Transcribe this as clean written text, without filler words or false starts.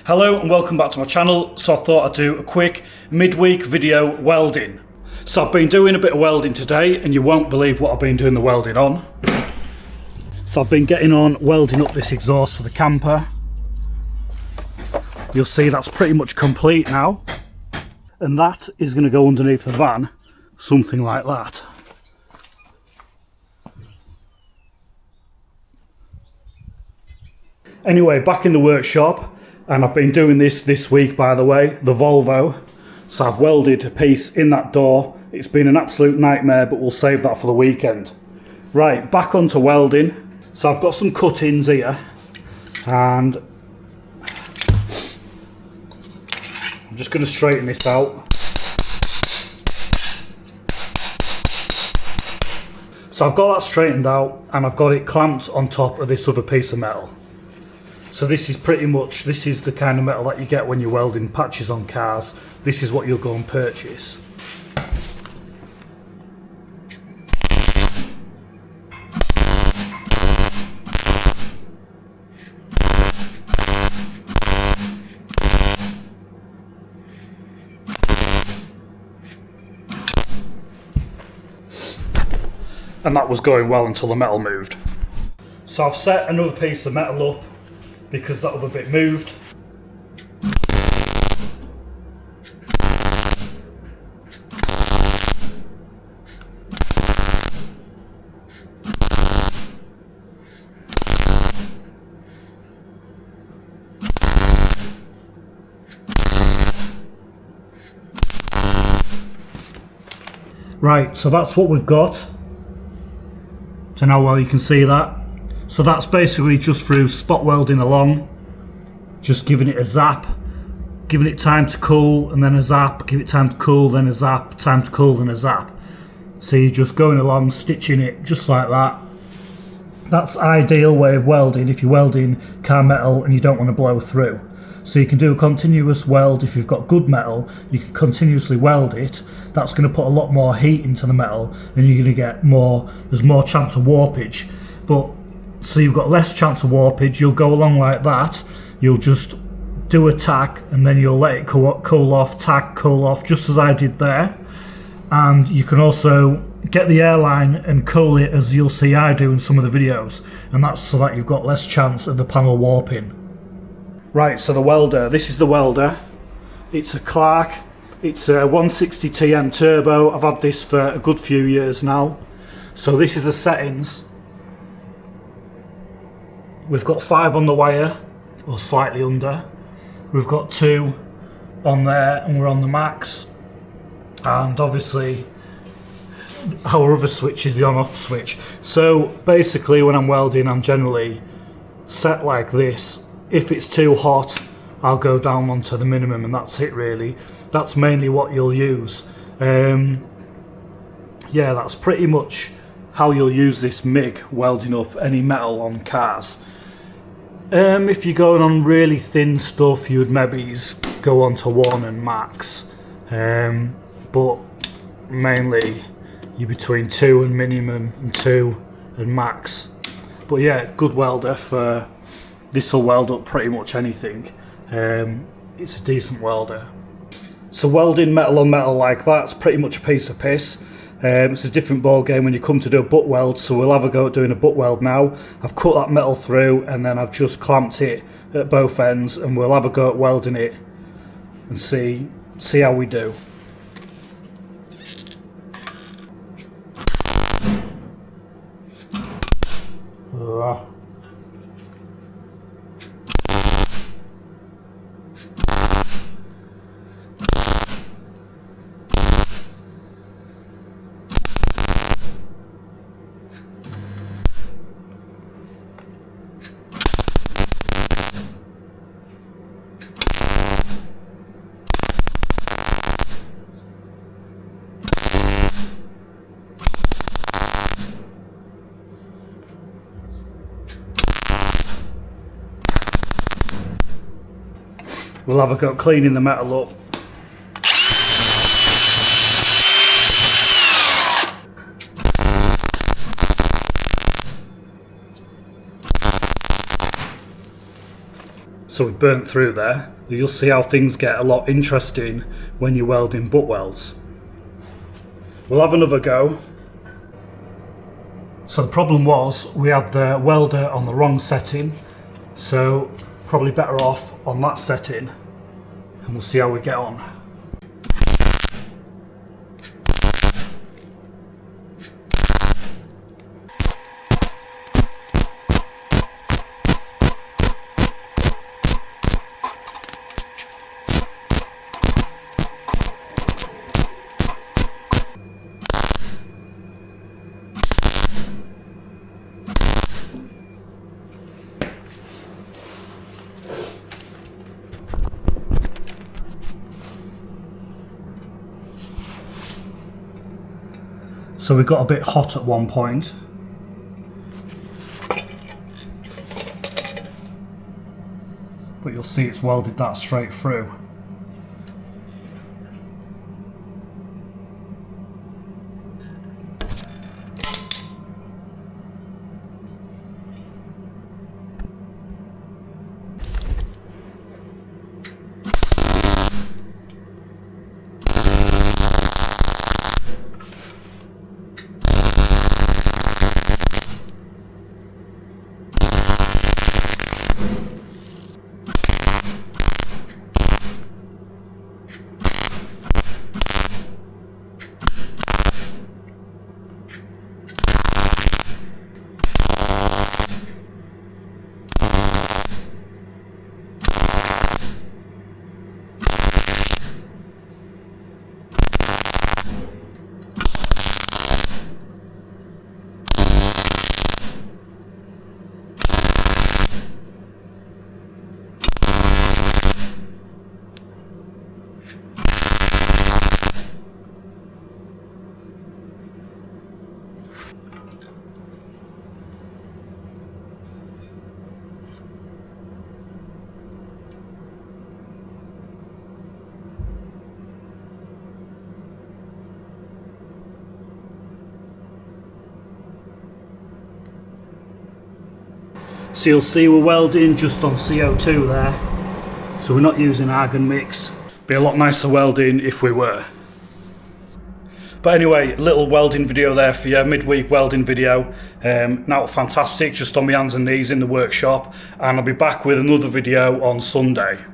Hello and welcome back to my channel. So I thought I'd do a quick midweek video welding. So I've been doing a bit of welding today and you won't believe what I've been doing the welding on. So I've been getting on welding up this exhaust for the camper. You'll see that's pretty much complete now. And that is going to go underneath the van, something like that. Anyway, back in the workshop. And I've been doing this week, by the way, the Volvo. So I've welded a piece in that door. It's been an absolute nightmare, but we'll save that for the weekend. Right, back onto welding. So I've got some cut-ins here, and I'm just going to straighten this out. So I've got that straightened out, and I've got it clamped on top of this other piece of metal. So this is pretty much, this is the kind of metal that you get when you're welding patches on cars. This is what you'll go and purchase. And that was going well until the metal moved. So I've set another piece of metal up because that other bit moved. Right, so that's what we've got. Don't know how well you can see that. So that's basically just through spot welding along, just giving it a zap, giving it time to cool and then a zap, give it time to cool, then a zap, time to cool, then a zap. So you're just going along, stitching it just like that. That's ideal way of welding if you're welding car metal and you don't want to blow through. So you can do a continuous weld. If you've got good metal, you can continuously weld it. That's going to put a lot more heat into the metal and you're going to get more, there's more chance of warpage. But so you've got less chance of warpage, you'll go along like that, you'll just do a tack and then you'll let it cool off, tack, cool off, just as I did there. And you can also get the airline and cool it as you'll see I do in some of the videos, and that's so that you've got less chance of the panel warping. Right, so the welder, this is the welder. It's a Clark, it's a 160 TM turbo. I've had this for a good few years now. So this is the settings. We've got 5 on the wire, or slightly under. We've got 2 on there, and we're on the max. And obviously, our other switch is the on-off switch. So basically, when I'm welding, I'm generally set like this. If it's too hot, I'll go down onto the minimum, and that's it really. That's mainly what you'll use. Yeah, that's pretty much how you'll use this MIG, welding up any metal on cars. If you're going on really thin stuff, you would maybe go on to 1 and max. But mainly you're between 2 and minimum and 2 and max. But yeah, good welder for this will weld up pretty much anything. It's a decent welder. So welding metal on metal like that's pretty much a piece of piss. It's a different ball game when you come to do a butt weld, so we'll have a go at doing a butt weld now. I've cut that metal through and then I've just clamped it at both ends, and we'll have a go at welding it and see how we do. We'll have a go cleaning the metal up. so we burnt through there. You'll see how things get a lot interesting when you're welding butt welds. We'll have another go. So the problem was we had the welder on the wrong setting, so probably better off on that setting, and we'll see how we get on. So we got a bit hot at one point. But you'll see it's welded that straight through. So you'll see we're welding just on CO2 there, so we're not using argon mix. Be a lot nicer welding if we were. But anyway, little welding video there for you, midweek welding video. Not fantastic, just on my hands and knees in the workshop, and I'll be back with another video on Sunday.